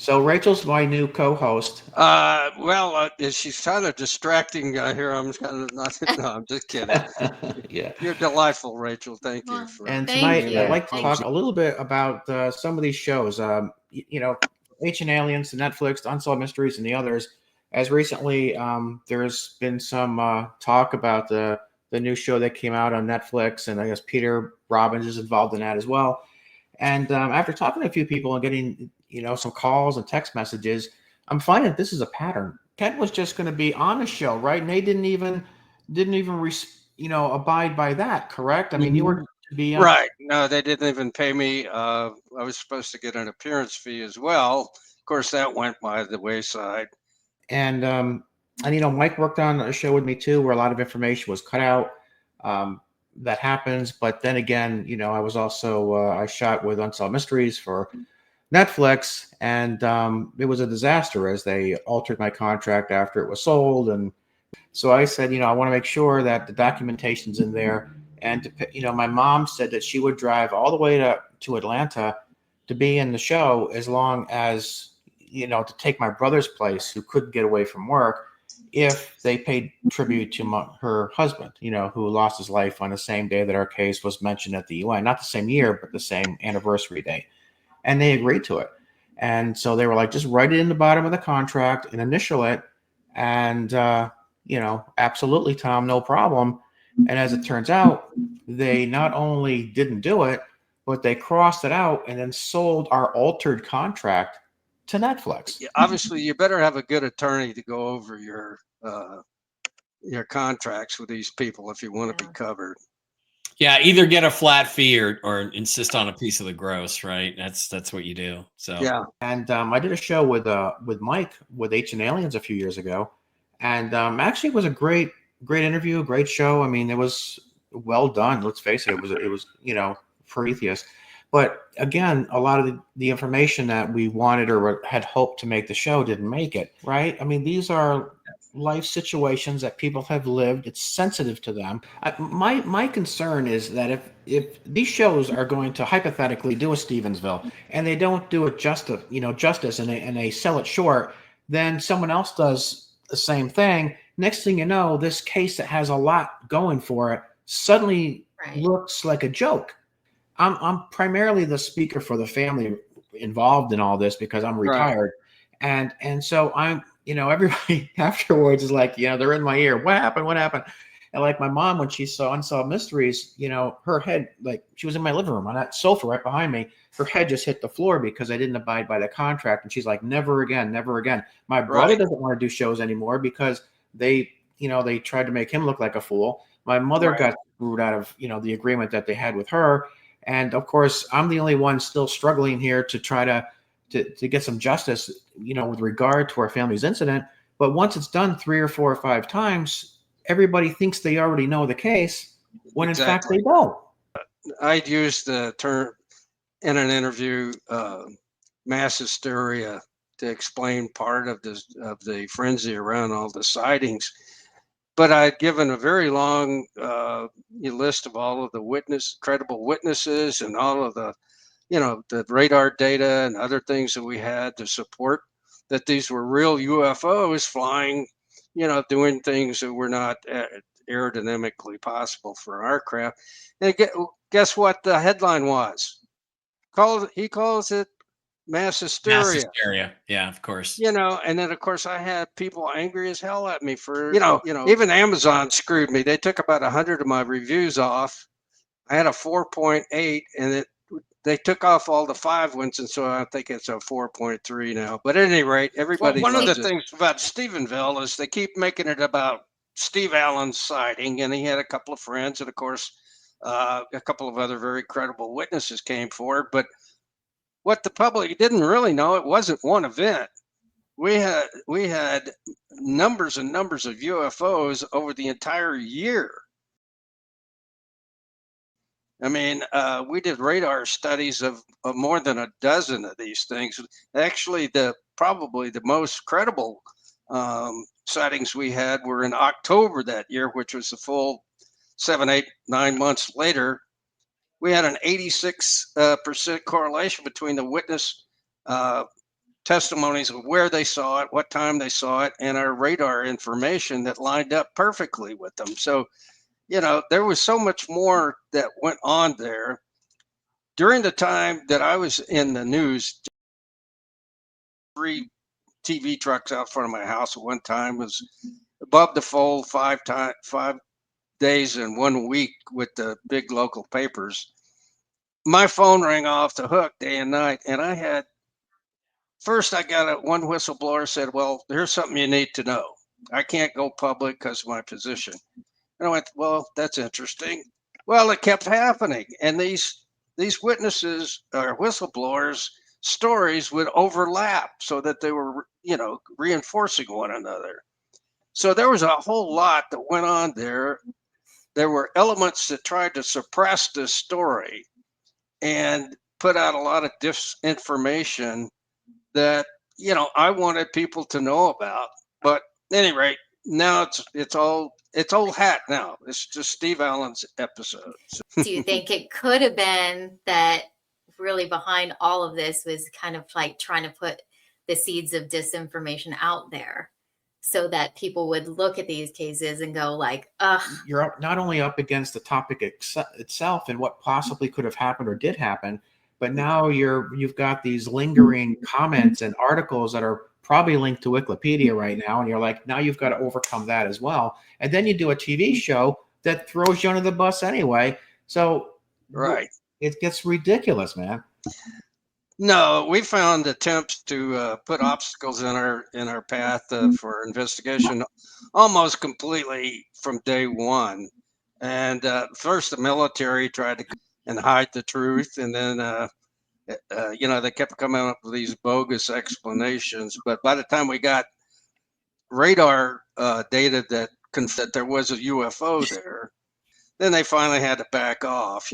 So Rachel's my new co-host. She's kind of distracting here. I'm kind of not. No, I'm just kidding. Yeah. You're delightful, Rachel. Thank you Well, for. And thank tonight I'd you. like to Thank talk you. a little bit about some of these shows. Ancient Aliens, the Netflix, the Unsolved Mysteries, and the others. As recently, there's been some talk about the new show that came out on Netflix, and I guess Peter Robbins is involved in that as well. And after talking to a few people and getting some calls and text messages, I'm finding that this is a pattern. Ken was just going to be on the show, right? And they didn't even abide by that. Correct? I mean, you were to be on, Right. No, they didn't even pay me. I was supposed to get an appearance fee as well. Of course, that went by the wayside. and Mike worked on a show with me too, where a lot of information was cut out. Um, that happens, but then again, I was also I shot with Unsolved Mysteries for Netflix, and it was a disaster as they altered my contract after it was sold. And so I said, I want to make sure that the documentation's in there. And my mom said that she would drive all the way to Atlanta to be in the show, as long as to take my brother's place, who couldn't get away from work, if they paid tribute to her husband, who lost his life on the same day that our case was mentioned at the UN, not the same year, but the same anniversary day. And they agreed to it. And so they were like, just write it in the bottom of the contract and initial it. And, absolutely, Thom, no problem. And as it turns out, they not only didn't do it, but they crossed it out and then sold our altered contract to Netflix. Obviously, you better have a good attorney to go over your contracts with these people if you want to be covered. Yeah, either get a flat fee or insist on a piece of the gross, right? That's what you do. So yeah, and I did a show with Mike with Ancient Aliens a few years ago, and actually it was a great interview, great show. I mean, it was well done. Let's face it, it was Prometheus. But again, a lot of the information that we wanted or had hoped to make the show didn't make it, right? I mean, these are life situations that people have lived. It's sensitive to them. My concern is that if these shows are going to hypothetically do a Stephenville and they don't do it justice, and they sell it short, then someone else does the same thing. Next thing you know, this case that has a lot going for it suddenly looks like a joke. I'm primarily the speaker for the family involved in all this because I'm retired, and so I'm everybody afterwards is like, they're in my ear. What happened? What happened? And like my mom, when she saw Unsolved Mysteries, her head, like she was in my living room on that sofa right behind me, her head just hit the floor because I didn't abide by the contract. And she's like, never again, never again. My brother doesn't want to do shows anymore because they tried to make him look like a fool. My mother got screwed out of, the agreement that they had with her. And of course, I'm the only one still struggling here to try to get some justice, with regard to our family's incident. But once it's done 3 or 4 or 5 times, everybody thinks they already know the case, when in fact they don't. I'd used the term in an interview, mass hysteria, to explain part of the frenzy around all the sightings. But I'd given a very long list of all of the credible witnesses, and all of the radar data and other things that we had to support that these were real UFOs flying, doing things that were not aerodynamically possible for our craft. And guess what the headline was? He calls it mass hysteria. Mass hysteria. Yeah, of course. And then of course I had people angry as hell at me for, even Amazon screwed me. They took about 100 of my reviews off. I had a 4.8, and they took off all the 5 ones, and so I think it's a 4.3 now. But at any rate, everybody. Well, one of the things about Stephenville is they keep making it about Steve Allen's sighting, and he had a couple of friends, and of course, a couple of other very credible witnesses came forward. But what the public didn't really know, it wasn't one event. We had numbers and numbers of UFOs over the entire year. I mean, we did radar studies of more than a dozen of these things. Actually, probably the most credible sightings we had were in October that year, which was the full 7, 8, 9 months later. We had an 86% correlation between the witness to testimonies of where they saw it, what time they saw it, and our radar information that lined up perfectly with them. So, there was so much more that went on there. During the time that I was in the news, 3 TV trucks out front of my house at one time was above the fold 5 days in 1 week with the big local papers. My phone rang off the hook day and night, and first I got one whistleblower said, "Well, here's something you need to know. I can't go public because of my position." And I went, "Well, that's interesting." Well, it kept happening, and these witnesses or whistleblowers stories would overlap so that they were, reinforcing one another. So there was a whole lot that went on there. There were elements that tried to suppress this story and put out a lot of disinformation that, I wanted people to know about. But at any rate, now it's old hat now. It's just Steve Allen's episode. Do you think it could have been that really behind all of this was kind of like trying to put the seeds of disinformation out there so that people would look at these cases and go like, ugh. You're not only up against the topic itself and what possibly could have happened or did happen, but now you've got these lingering comments and articles that are probably linked to Wikipedia right now, and you're like, now you've got to overcome that as well. And then you do a TV show that throws you under the bus anyway. So right, it gets ridiculous, man. No, we found attempts to put obstacles in our path for investigation almost completely from day one. And first, the military tried to and hide the truth, and then they kept coming up with these bogus explanations. But by the time we got radar data that confirmed that there was a UFO there, then they finally had to back off.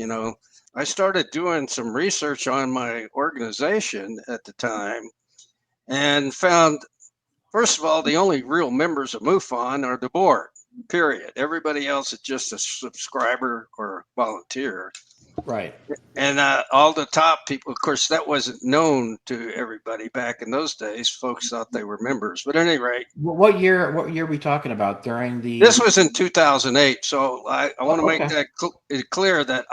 I started doing some research on my organization at the time and found, first of all, the only real members of MUFON are the board, period. Everybody else is just a subscriber or volunteer. Right. And all the top people, of course, that wasn't known to everybody back in those days. Folks thought they were members. But at any rate. What year are we talking about during the... This was in 2008. So I want to make that clear that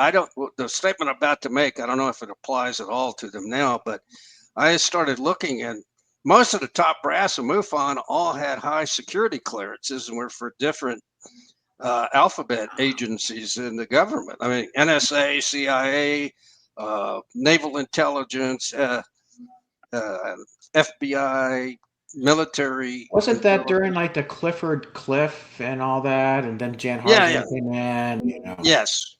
the statement I'm about to make, I don't know if it applies at all to them now, but I started looking, and most of the top brass of MUFON all had high security clearances and were for different alphabet agencies in the government. I mean, NSA, CIA, Naval Intelligence, FBI, military. Wasn't that during like the Clifford Cliff and all that, and then Jan Harden came in? Yes.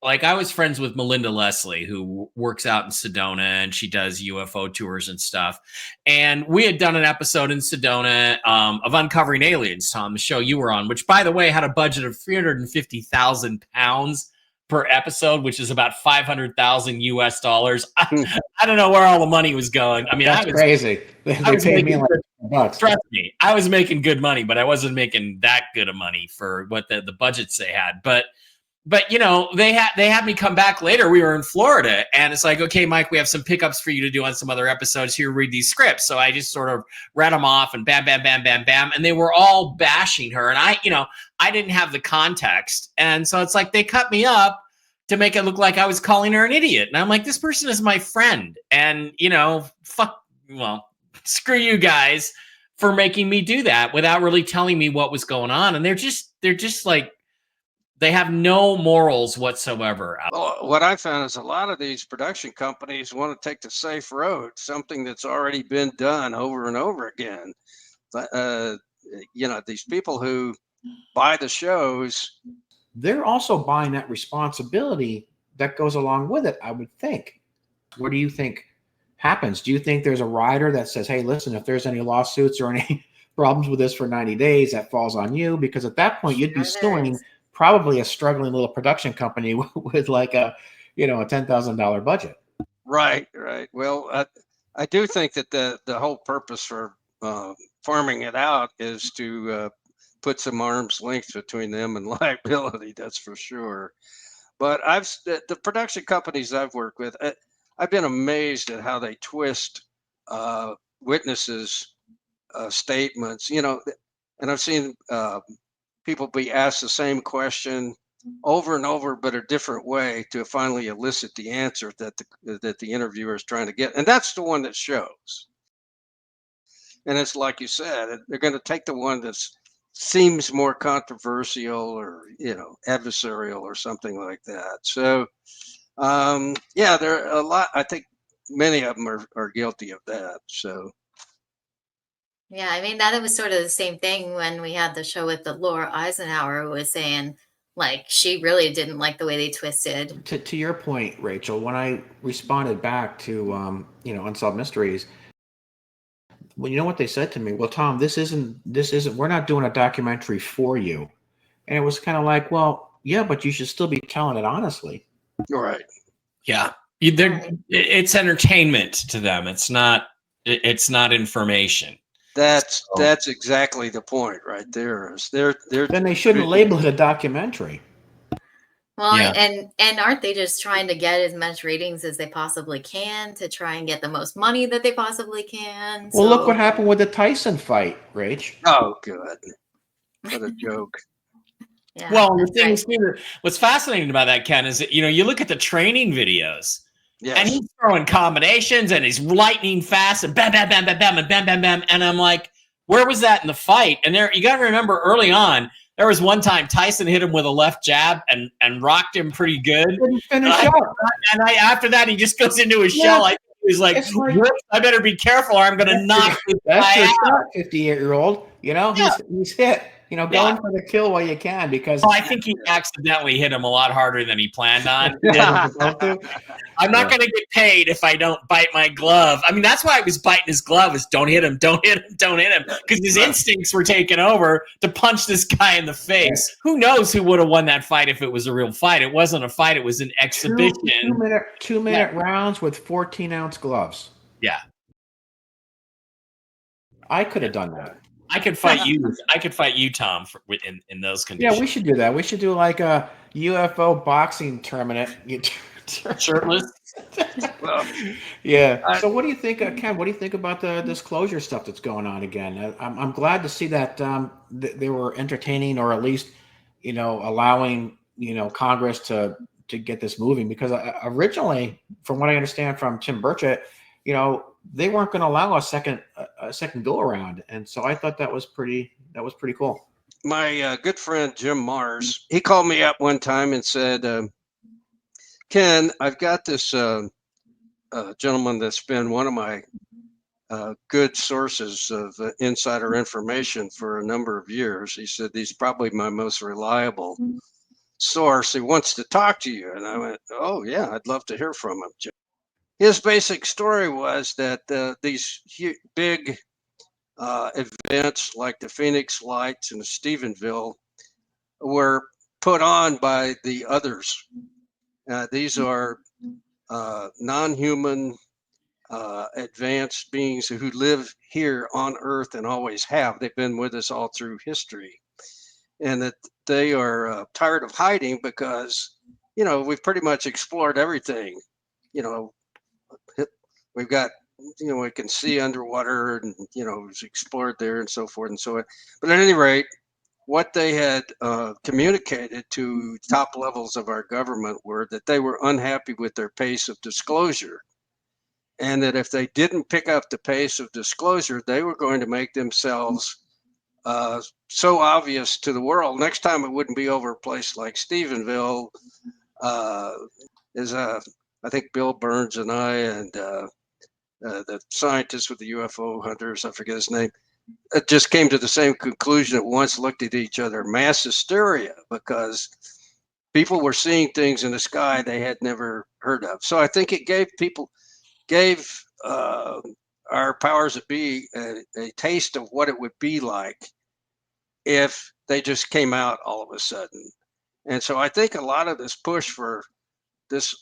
Like, I was friends with Melinda Leslie, who works out in Sedona, and she does UFO tours and stuff. And we had done an episode in Sedona of Uncovering Aliens, Thom, the show you were on, which, by the way, had a budget of 350,000 pounds per episode, which is about 500,000 US dollars. I don't know where all the money was going. I mean, that's crazy. They paid me like $100. Trust me, I was making good money, but I wasn't making that good of money for what the budgets they had. But they had me come back later. We were in Florida, and it's like, okay, Mike, we have some pickups for you to do on some other episodes. Here, read these scripts. So I just sort of read them off, and bam, bam, bam, bam, bam, and they were all bashing her. And I didn't have the context, and so it's like they cut me up to make it look like I was calling her an idiot. And I'm like, this person is my friend, and screw you guys for making me do that without really telling me what was going on. And they're just like, they have no morals whatsoever. Well, what I found is a lot of these production companies want to take the safe road, something that's already been done over and over again. These people who buy the shows, they're also buying that responsibility that goes along with it, I would think. What do you think happens? Do you think there's a rider that says, hey, listen, if there's any lawsuits or any problems with this for 90 days, that falls on you? Because at that point, you'd be suing probably a struggling little production company with like a $10,000 budget. Right. Well, I do think that the whole purpose for farming it out is to put some arm's length between them and liability. That's for sure. But the production companies I've worked with, I've been amazed at how they twist witnesses' statements, and I've seen people be asked the same question over and over, but a different way to finally elicit the answer that the interviewer is trying to get, and that's the one that shows. And it's like you said, they're going to take the one that seems more controversial or adversarial or something like that. So yeah, there are a lot. I think many of them are guilty of that. So Yeah, I mean, that was sort of the same thing when we had the show with the Laura Eisenhower, who was saying, like, she really didn't like the way they twisted. To your point, Rachel, when I responded back to Unsolved Mysteries, well, you know what they said to me? Well, Thom, this isn't. We're not doing a documentary for you. And it was kind of like, well, yeah, but you should still be telling it honestly. right. Yeah. It's entertainment to them. It's not information. That's exactly the point right there. Is they're Then they shouldn't label it a documentary. Well, Yeah. and aren't they just trying to get as much ratings as they possibly can to try and get the most money that they possibly can? Well, look what happened with the Tyson fight, Rach. Oh, good. What a joke. Yeah, well, the thing is, what's fascinating about that, Ken, is that, you look at the training videos. Yes. And he's throwing combinations and he's lightning fast and bam, bam, bam, bam, bam, and bam, bam, bam. And I'm like, where was that in the fight? And you got to remember early on, there was one time Tyson hit him with a left jab and rocked him pretty good. Didn't finish up. And after that, he just goes into his shell. He's like, I better be careful or I'm going to knock this guy out. 58-year-old, he's hit. Going for the kill while you can, because I think he accidentally hit him a lot harder than he planned on. I'm not going to get paid if I don't bite my glove. I mean, that's why I was biting his glove, is don't hit him, don't hit him, don't hit him. Because his instincts were taking over to punch this guy in the face. Who knows who would have won that fight if it was a real fight? It wasn't a fight. It was an exhibition. Two-minute rounds with 14-ounce gloves. Yeah. I could have done that. I could fight you. I could fight you, Thom, in those conditions. Yeah, we should do that. We should do like a UFO boxing tournament. Shirtless. Yeah. So what do you think, Ken? What do you think about the disclosure stuff that's going on again? I'm glad to see that they were entertaining, or at least allowing Congress to get this moving, because originally, from what I understand from Tim Burchett, they weren't going to allow a second go around, and so I thought that was pretty cool. My good friend Jim Mars, he called me up one time and said, Ken, I've got this gentleman that's been one of my good sources of insider information for a number of years. He said he's probably my most reliable source. He wants to talk to you. And I went, oh, yeah, I'd love to hear from him, Jim. His basic story was that these big events like the Phoenix Lights and the Stephenville were put on by the others. These are non-human advanced beings who live here on Earth and always have. They've been with us all through history. And that they are tired of hiding because, we've pretty much explored everything. We've got, we can see underwater and, it's explored there and so forth and so on. But at any rate, what they had communicated to top levels of our government were that they were unhappy with their pace of disclosure. And that if they didn't pick up the pace of disclosure, they were going to make themselves so obvious to the world. Next time it wouldn't be over a place like Stephenville. I think Bill Burns and I and the scientist with the UFO hunters, I forget his name, it just came to the same conclusion at once, looked at each other, mass hysteria, because people were seeing things in the sky they had never heard of. So I think it gave our powers that be a taste of what it would be like if they just came out all of a sudden. And so I think a lot of this push for this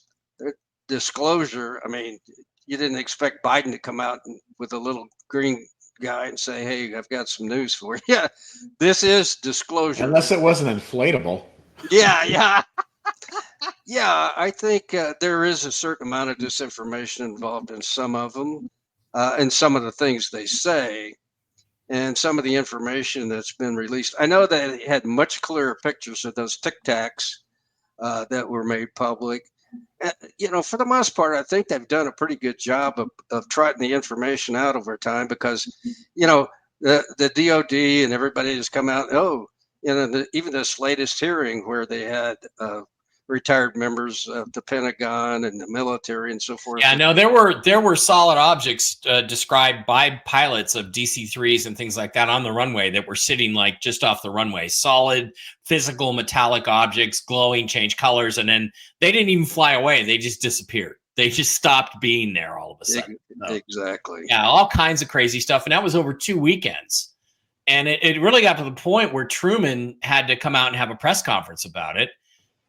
disclosure, I mean, you didn't expect Biden to come out with a little green guy and say, hey, I've got some news for you. Yeah, this is disclosure. Unless it wasn't inflatable. Yeah. Yeah, I think there is a certain amount of disinformation involved in some of them. and some of the things they say and some of the information that's been released. I know that it had much clearer pictures of those Tic Tacs that were made public. For the most part, I think they've done a pretty good job of trotting the information out over time because, the DOD and everybody has come out. Even this latest hearing where they had retired members of the Pentagon and the military and so forth. Yeah, no, there were solid objects described by pilots of DC-3s and things like that on the runway that were sitting like just off the runway. Solid, physical, metallic objects, glowing, change colors, and then they didn't even fly away. They just disappeared. They just stopped being there all of a sudden. Exactly. Yeah, all kinds of crazy stuff, and that was over 2 weekends. And it really got to the point where Truman had to come out and have a press conference about it.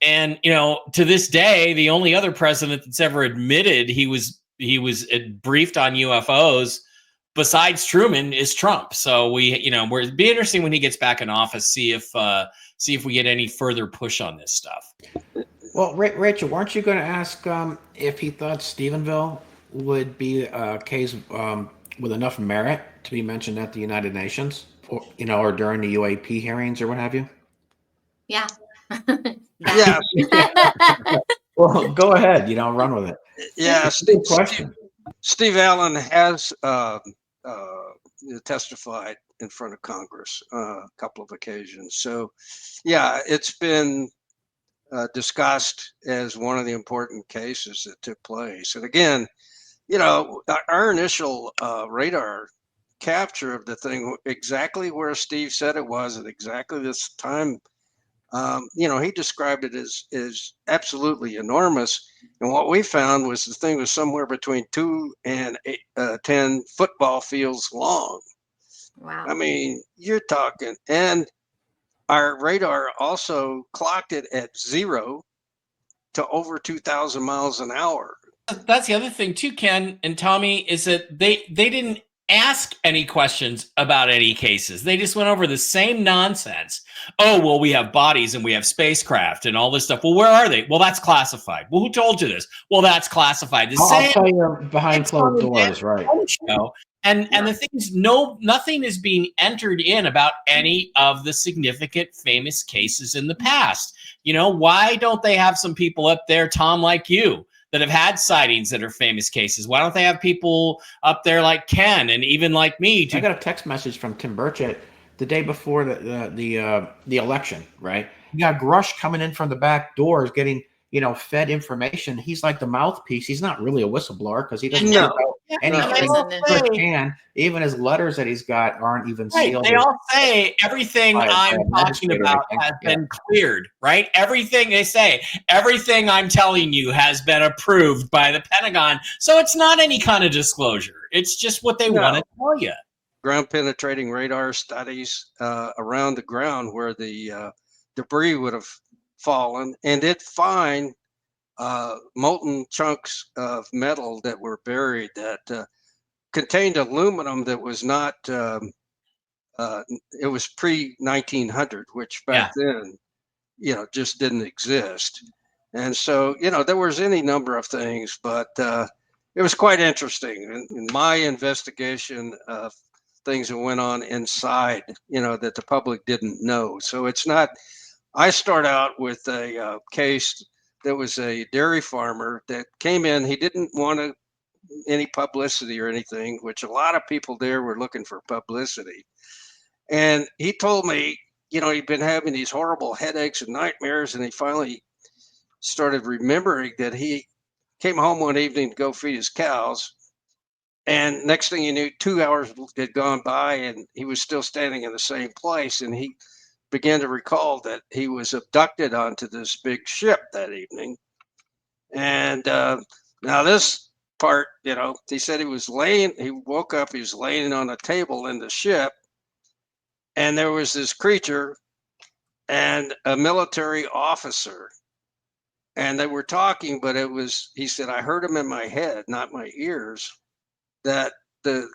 And, to this day, the only other president that's ever admitted he was briefed on UFOs besides Truman is Trump. So it'd be interesting when he gets back in office, see if we get any further push on this stuff. Well, Rachel, weren't you going to ask if he thought Stephenville would be a case with enough merit to be mentioned at the United Nations, or during the UAP hearings or what have you? Yeah. Yeah. Well, go ahead. Run with it. Yeah. Good question. Steve Allen has testified in front of Congress a couple of occasions. So, yeah, it's been discussed as one of the important cases that took place. And again, our initial radar capture of the thing, exactly where Steve said it was at exactly this time. He described it as absolutely enormous. And what we found was the thing was somewhere between 2 and 10 football fields long. Wow. I mean, you're talking. And our radar also clocked it at 0 to over 2,000 miles an hour. That's the other thing too, Ken and Tommy, is that they didn't ask any questions about any cases. They just went over the same nonsense. Oh, well, we have bodies and we have spacecraft and all this stuff. Well, where are they? Well, that's classified. Well, who told you this? Well, that's classified. I'll tell you behind closed doors, right? And the thing is, nothing is being entered in about any of the significant famous cases in the past. Why don't they have some people up there, Tom, like you, that have had sightings that are famous cases? Why don't they have people up there like Ken and even like me? I got a text message from Tim Burchett the day before the election, right? You got Grush coming in from the back doors, getting fed information. He's like the mouthpiece. He's not really a whistleblower because he doesn't know anything firsthand. Even his letters that he's got aren't even sealed. They all say everything I'm talking about has been cleared, right? Everything they say, everything I'm telling you has been approved by the Pentagon. So it's not any kind of disclosure. It's just what they want to tell you. Ground penetrating radar studies around the ground where the debris would have fallen, and it find molten chunks of metal that were buried that contained aluminum that was not it was pre-1900, which back then just didn't exist. And so there was any number of things, but it was quite interesting in my investigation of things that went on inside that the public didn't know. So it's not. I start out with a case that was a dairy farmer that came in. He didn't want any publicity or anything, which a lot of people there were looking for publicity. And he told me, he'd been having these horrible headaches and nightmares, and he finally started remembering that he came home one evening to go feed his cows. And next thing you knew, 2 hours had gone by, and he was still standing in the same place. And he began to recall that he was abducted onto this big ship that evening. And now this part, he said he woke up, he was laying on a table in the ship, and there was this creature and a military officer. And they were talking, but he said, I heard him in my head, not my ears, that the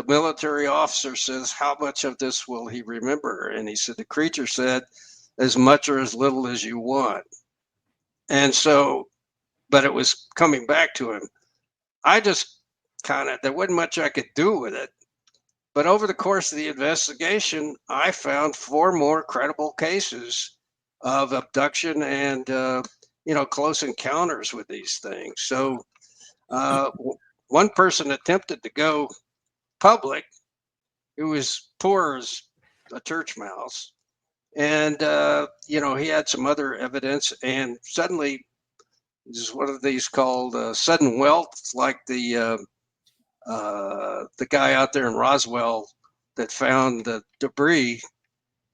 military officer says, how much of this will he remember? And he said, the creature said, as much or as little as you want. And so, but it was coming back to him. I just there wasn't much I could do with it. But over the course of the investigation, I found 4 more credible cases of abduction and, close encounters with these things. So one person attempted to go public who was poor as a church mouse. And, he had some other evidence, and suddenly there's one of these called sudden wealth, like the guy out there in Roswell that found the debris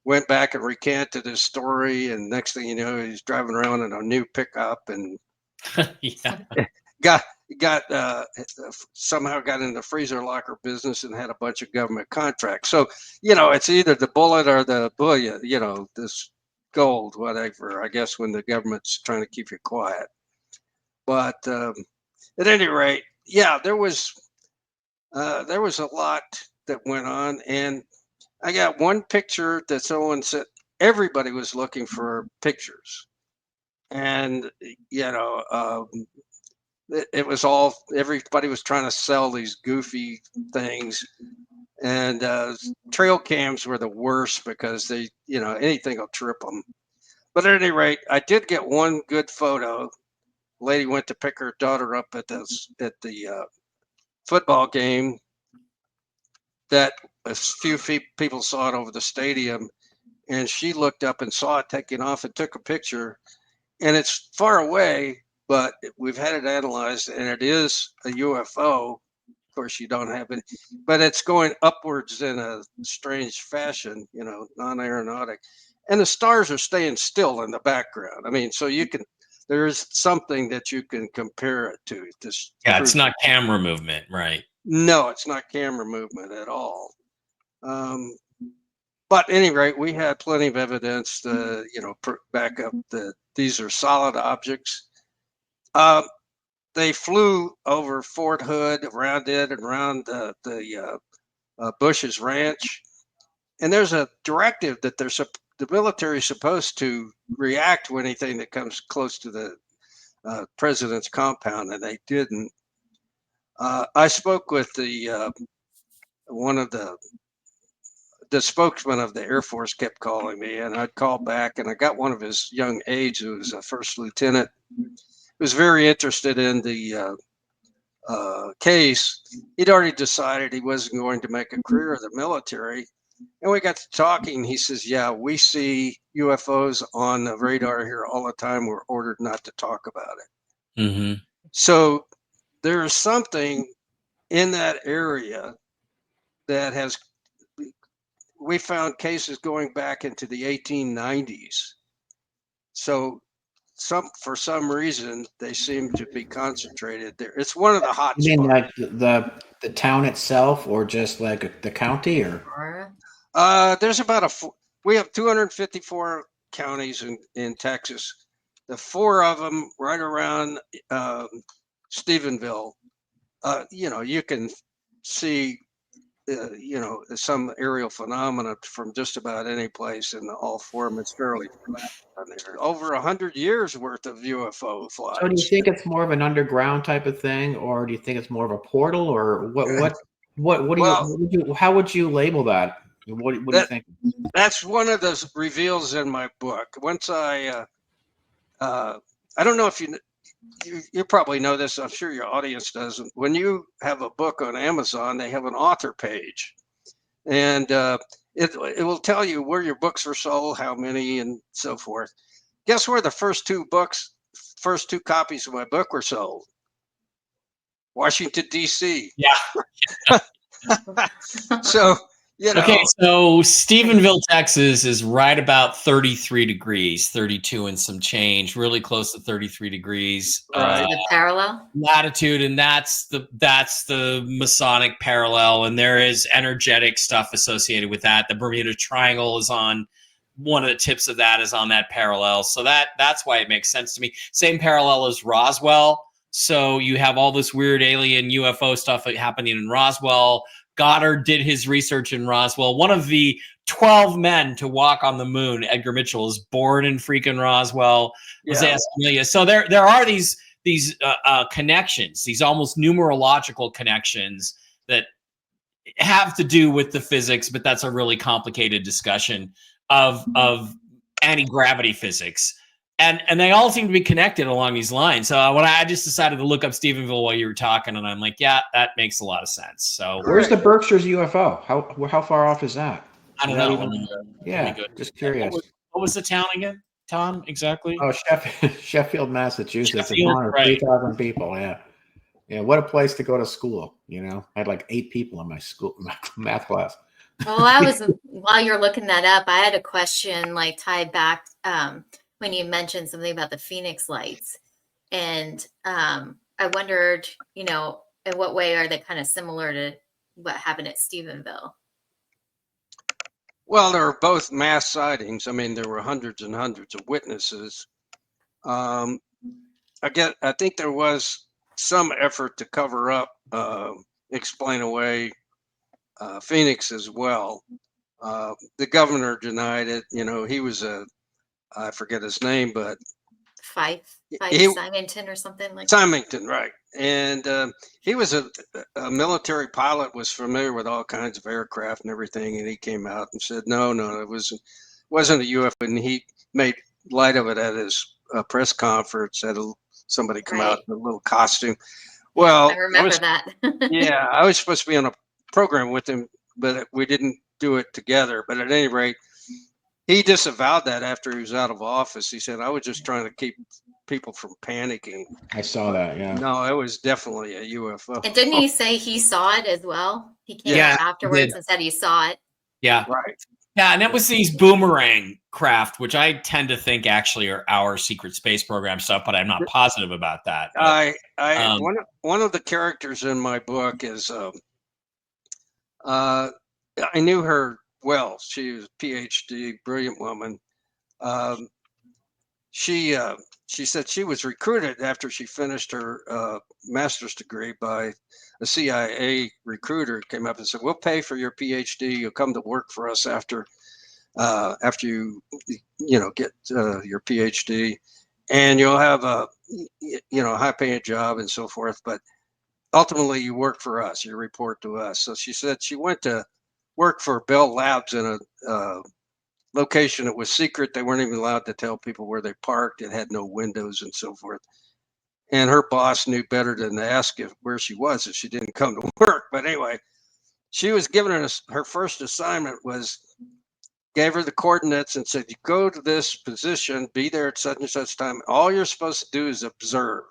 went back and recanted his story, and next thing you know, he's driving around in a new pickup and somehow got in the freezer locker business and had a bunch of government contracts. So, it's either the bullet or the bullion, this gold, whatever, I guess, when the government's trying to keep you quiet. But at any rate, yeah, there was a lot that went on, and I got one picture that someone said everybody was looking for pictures, and it was all, everybody was trying to sell these goofy things, and trail cams were the worst because they, anything will trip them. But at any rate, I did get one good photo. Lady went to pick her daughter up at the football game that a few people saw it over the stadium, and she looked up and saw it taking off and took a picture, and it's far away, but we've had it analyzed, and it is a UFO. Of course, you don't have it, but it's going upwards in a strange fashion, non-aeronautic, and the stars are staying still in the background. I mean, so there's something that you can compare it to. It's not camera movement, right? No, it's not camera movement at all. But at any rate, we had plenty of evidence to, back up that these are solid objects. They flew over Fort Hood, around it, and around the Bush's ranch. And there's a directive that the military is supposed to react to anything that comes close to the president's compound, and they didn't. I spoke with one of the spokesman of the Air Force kept calling me, and I'd call back, and I got one of his young aides who was a first lieutenant, who was very interested in the case. He'd already decided he wasn't going to make a career of the military. And we got to talking. He says, yeah, we see UFOs on the radar here all the time. We're ordered not to talk about it. Mm-hmm. So there's something in that area that we found cases going back into the 1890s. So for some reason, they seem to be concentrated there. It's one of the hot spots. You mean like the town itself, or just like the county, or? There's we have 254 counties in Texas. The 4 of them right around Stephenville, you can see, some aerial phenomena from just about any place in all 4 of them. It's fairly flat on there. Over 100 years worth of UFO flights. So do you think it's more of an underground type of thing, or do you think it's more of a portal, or how would you label that? What do you think? That's one of the reveals in my book. Once I don't know if you probably know this. I'm sure your audience doesn't. When you have a book on Amazon, they have an author page, and it will tell you where your books were sold, how many, and so forth. Guess where the first two copies of my book were sold? Washington, D.C. Yeah. So. Okay, so Stephenville, Texas is right about 33 degrees, 32 and some change, really close to 33 degrees. Right. The parallel? Latitude, and that's the Masonic parallel, and there is energetic stuff associated with that. The Bermuda Triangle is on one of the tips of that is on that parallel. So that's why it makes sense to me. Same parallel as Roswell. So you have all this weird alien UFO stuff happening in Roswell. Goddard did his research in Roswell. One of the 12 men to walk on the moon, Edgar Mitchell, is born in freaking Roswell. Yeah. So there are these connections, these almost numerological connections that have to do with the physics, but that's a really complicated discussion of anti-gravity physics. And they all seem to be connected along these lines. So when I just decided to look up Stephenville while you were talking, and I'm like, yeah, that makes a lot of sense. So where's the Berkshire's UFO? How far off is that? I don't know. Yeah, just curious. What was the town again, Thom? Exactly. Oh, Sheffield, Massachusetts. Sheffield, It's right. 3,000 people. Yeah. Yeah, what a place to go to school. You know, I had like 8 people in my school math class. Well, while you're looking that up, I had a question like tied back when you mentioned something about the Phoenix lights. And I wondered, in what way are they kind of similar to what happened at Stephenville? Well, there were both mass sightings. I mean, there were hundreds and hundreds of witnesses. I think there was some effort to cover up, explain away Phoenix as well. The governor denied it. He was I forget his name, but Fife Symington or something like that. Symington, right? And he was a military pilot, was familiar with all kinds of aircraft and everything. And he came out and said, no, it wasn't a UFO. And he made light of it at his press conference. Had somebody come out in a little costume. Well, I remember that. Yeah, I was supposed to be on a program with him, but we didn't do it together. But at any rate, he disavowed that after he was out of office. He said, I was just trying to keep people from panicking. I saw that, yeah. No, it was definitely a UFO. And didn't he say he saw it as well? He came out afterwards and said he saw it. Yeah. Right. Yeah, and it was these boomerang craft, which I tend to think actually are our secret space program stuff, but I'm not positive about that. One of the characters in my book is I knew her well. She was a PhD, brilliant woman. She said she was recruited after she finished her master's degree by a CIA recruiter. Came up and said, "We'll pay for your PhD. You'll come to work for us after you get your PhD, and you'll have a high-paying job and so forth. But ultimately, you work for us. You report to us." So she said she went to work for Bell Labs in a location that was secret. They weren't even allowed to tell people where they parked. It had no windows and so forth. And her boss knew better than to ask where she was if she didn't come to work. But anyway, she was given her first assignment gave her the coordinates and said, you go to this position, be there at such and such time. All you're supposed to do is observe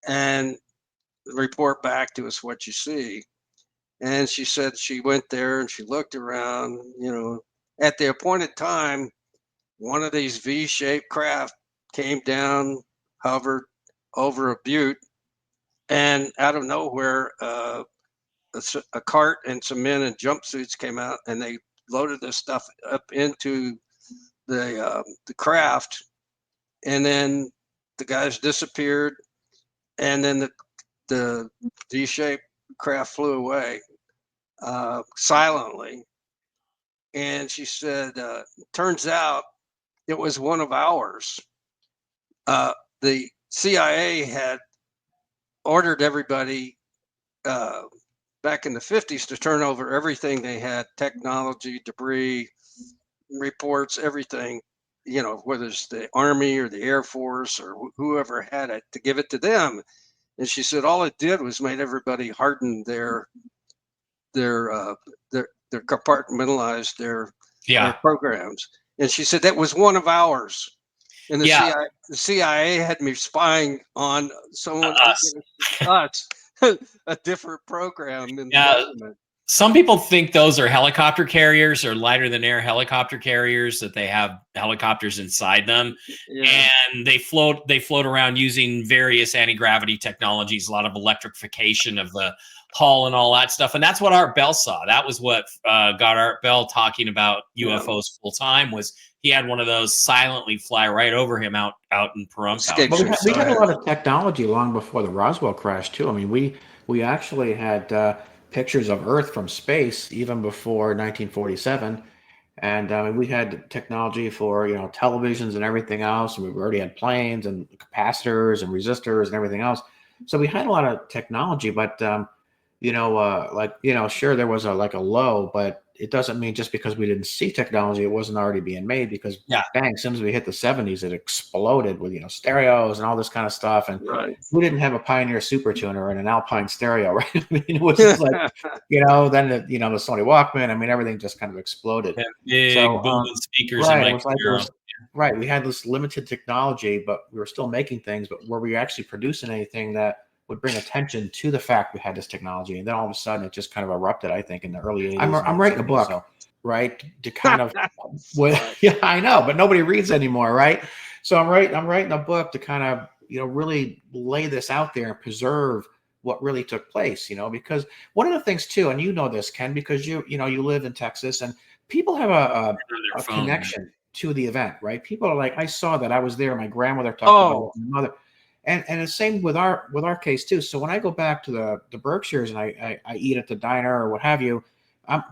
and report back to us what you see. And she said she went there and she looked around, at the appointed time, one of these V-shaped craft came down, hovered over a butte, and out of nowhere, a cart and some men in jumpsuits came out, and they loaded this stuff up into the craft, and then the guys disappeared, and then the V-shaped craft flew away silently. And she said, turns out it was one of ours. The CIA had ordered everybody back in the 50s to turn over everything they had, technology, debris, reports, everything, whether it's the Army or the Air Force or whoever had it, to give it to them. And she said all it did was made everybody harden their compartmentalized their programs. And she said that was one of ours. And the CIA had me spying on someone us, a different program in the government. Some people think those are helicopter carriers or lighter than air helicopter carriers, that they have helicopters inside them. Yeah. And they float around using various anti-gravity technologies, a lot of electrification of the hull and all that stuff. And that's what Art Bell saw. That was what got Art Bell talking about UFOs full time, was he had one of those silently fly right over him out in Pahrump. We had a lot of technology long before the Roswell crash too. I mean, we actually had pictures of Earth from space even before 1947. And we had technology for, you know, televisions and everything else. And we already had planes and capacitors and resistors and everything else. So we had a lot of technology, but, you know, like, you know, sure, there was like a low, but it doesn't mean just because we didn't see technology, it wasn't already being made, because bang, as soon as we hit the 70s, it exploded with, you know, stereos and all this kind of stuff. And we didn't have a Pioneer Super Tuner and an Alpine stereo, right? I mean, it was just like, you know, then the, you know, the Sony Walkman, I mean, everything just kind of exploded. Big So, booming speakers right, and it was like, right, we had this limited technology, but we were still making things, but were we actually producing anything that would bring attention to the fact we had this technology? And then all of a sudden it just kind of erupted, I think, in the early 80s. I'm writing a book, so, right, to kind of, yeah, I know, but nobody reads anymore, right? So I'm writing a book to kind of, you know, really lay this out there and preserve what really took place, you know, because one of the things too, and you know this, Ken, because you know, you live in Texas, and people have a connection to the event, right? People are like, I saw that, I was there, my grandmother talked about it, my mother. And the same with our case too. So when I go back to the Berkshires and I eat at the diner or what have you,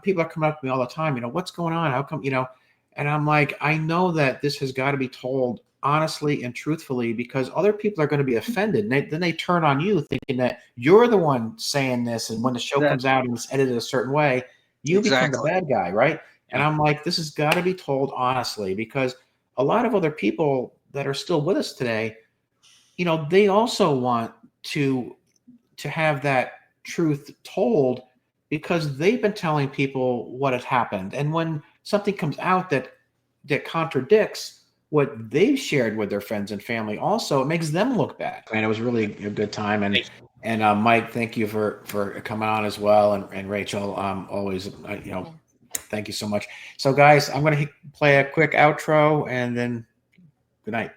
people are coming up to me all the time, you know, what's going on? How come, you know? And I'm like, I know that this has got to be told honestly and truthfully, because other people are going to be offended. And then they turn on you thinking that you're the one saying this. And when the show comes out and it's edited a certain way, you become the bad guy, right? And I'm like, this has got to be told honestly, because a lot of other people that are still with us today, you know, they also want to have that truth told, because they've been telling people what has happened. And when something comes out that contradicts what they've shared with their friends and family, also, it makes them look bad. And it was really a good time. And Mike, thank you for coming on as well. And Rachel, always, you know, thank you so much. So guys, I'm going to play a quick outro and then good night.